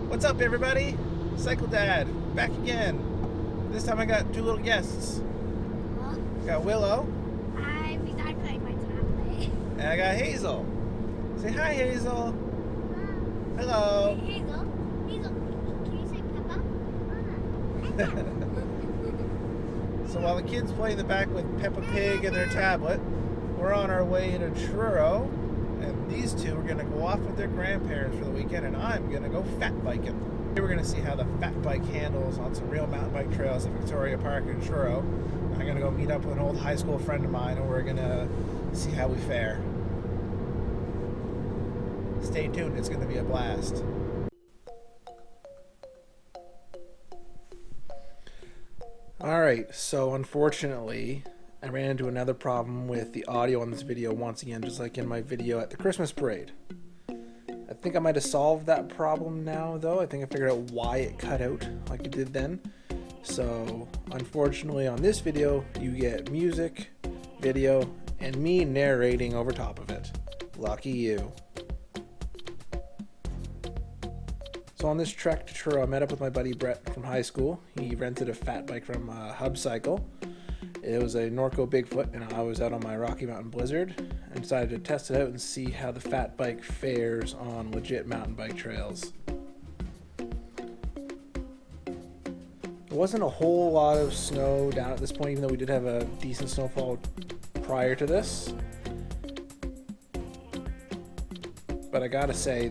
What's up, everybody? Cycle Dad, back again. This time I got two little guests. Got Willow. Hi, besides playing my tablet. And I got Hazel. Say hi, Hazel. Hello. Hey, Hazel, can you say Peppa? So while the kids play in the back with Peppa Pig and their tablet, we're on our way to Truro, and these two are going to go off with their grandparents for the weekend, and I'm going to go fat biking. We're going to see how the fat bike handles on some real mountain bike trails at Victoria Park in Truro. I'm going to go meet up with an old high school friend of mine, and we're going to see how we fare. Stay tuned, it's going to be a blast. Alright, so unfortunately, I ran into another problem with the audio on this video once again, just like in my video at the Christmas parade. I think I might have solved that problem now, though. I think I figured out why it cut out like it did then. So, unfortunately, on this video, you get music, video, and me narrating over top of it. Lucky you. So on this trek to Truro, I met up with my buddy Brett from high school. He rented a fat bike from Hub Cycle. It was a Norco Bigfoot, and I was out on my Rocky Mountain Blizzard and decided to test it out and see how the fat bike fares on legit mountain bike trails. There wasn't a whole lot of snow down at this point, even though we did have a decent snowfall prior to this. But I gotta say,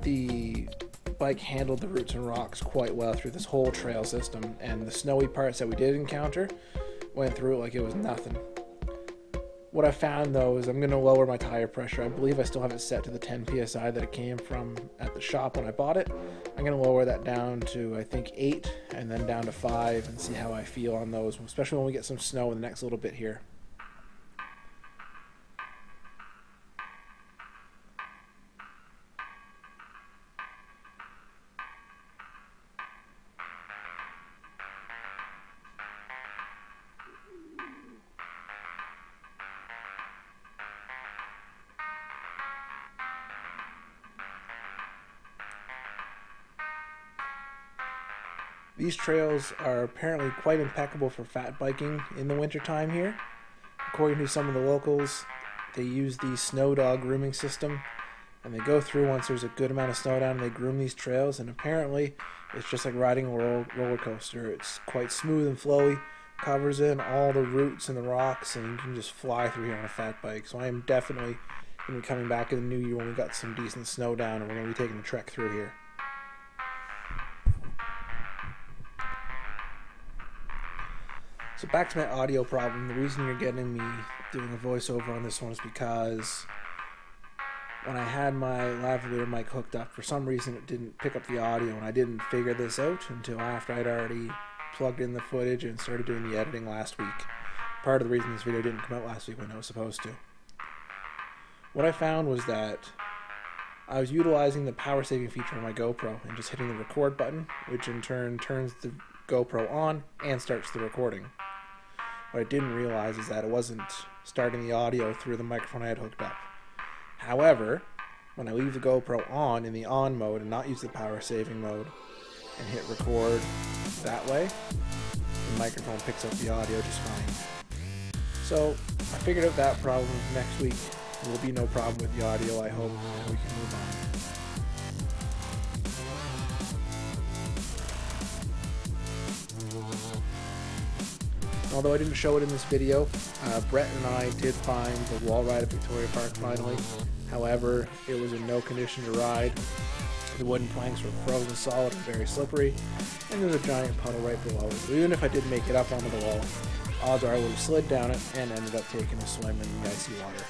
the bike handled the roots and rocks quite well through this whole trail system, and the snowy parts that we did encounter went through it like it was nothing. What I found though is I'm going to lower my tire pressure. I believe I still have it set to the 10 psi that it came from at the shop when I bought it. I'm going to lower that down to I think 8 and then down to 5 and see how I feel on those, especially when we get some snow in the next little bit here. These trails are apparently quite impeccable for fat biking in the wintertime here. According to some of the locals, they use the snow dog grooming system, and they go through once there's a good amount of snow down and they groom these trails, and apparently it's just like riding a roller coaster. It's quite smooth and flowy, covers in all the roots and the rocks, and you can just fly through here on a fat bike. So I am definitely going to be coming back in the new year when we got some decent snow down, and we're going to be taking the trek through here. So back to my audio problem. The reason you're getting me doing a voiceover on this one is because when I had my lavalier mic hooked up, for some reason it didn't pick up the audio, and I didn't figure this out until after I'd already plugged in the footage and started doing the editing last week. Part of the reason this video didn't come out last week when it was supposed to. What I found was that I was utilizing the power saving feature on my GoPro and just hitting the record button, which in turn turns the GoPro on and starts the recording. What I didn't realize is that it wasn't starting the audio through the microphone I had hooked up. However, when I leave the GoPro on in the on mode and not use the power saving mode and hit record that way, the microphone picks up the audio just fine. So I figured out that problem. Next week there will be no problem with the audio, I hope, and we can move on. Although I didn't show it in this video, Brett and I did find the wall ride at Victoria Park finally. However, it was in no condition to ride. The wooden planks were frozen solid and very slippery, and there was a giant puddle right below it. So even if I did make it up onto the wall, odds are I would have slid down it and ended up taking a swim in the icy water.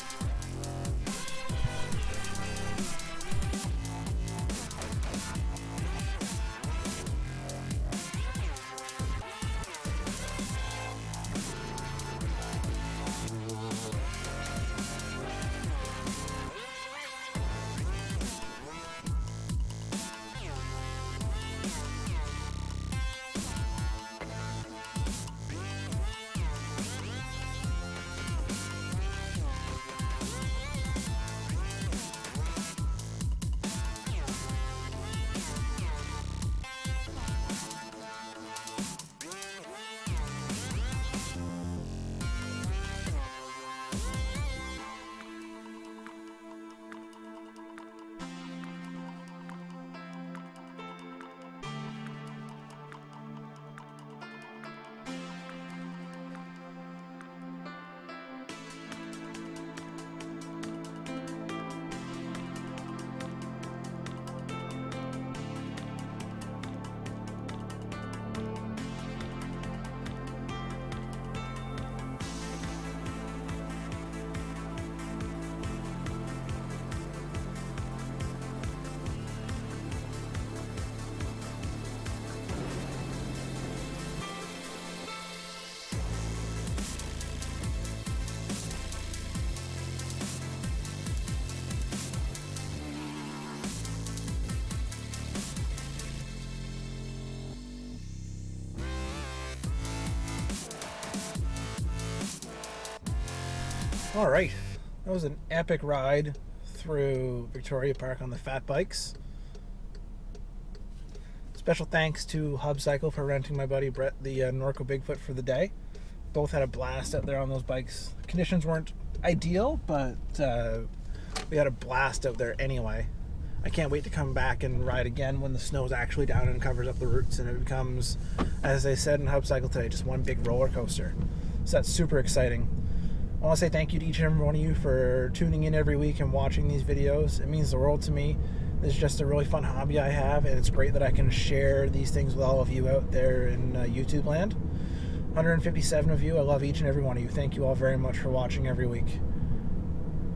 All right, that was an epic ride through Victoria Park on the fat bikes. Special thanks to Hub Cycle for renting my buddy Brett the Norco Bigfoot for the day. Both had a blast out there on those bikes. Conditions weren't ideal, but we had a blast out there anyway. I can't wait to come back and ride again when the snow's actually down and covers up the routes and it becomes, as I said in Hub Cycle today, just one big roller coaster. So that's super exciting. I want to say thank you to each and every one of you for tuning in every week and watching these videos. It means the world to me. It's just a really fun hobby I have, and it's great that I can share these things with all of you out there in YouTube land. 157 of you. I love each and every one of you. Thank you all very much for watching every week.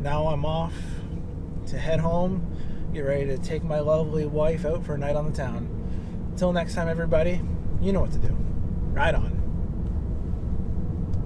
Now I'm off to head home, get ready to take my lovely wife out for a night on the town. Until next time, everybody, you know what to do. Ride on.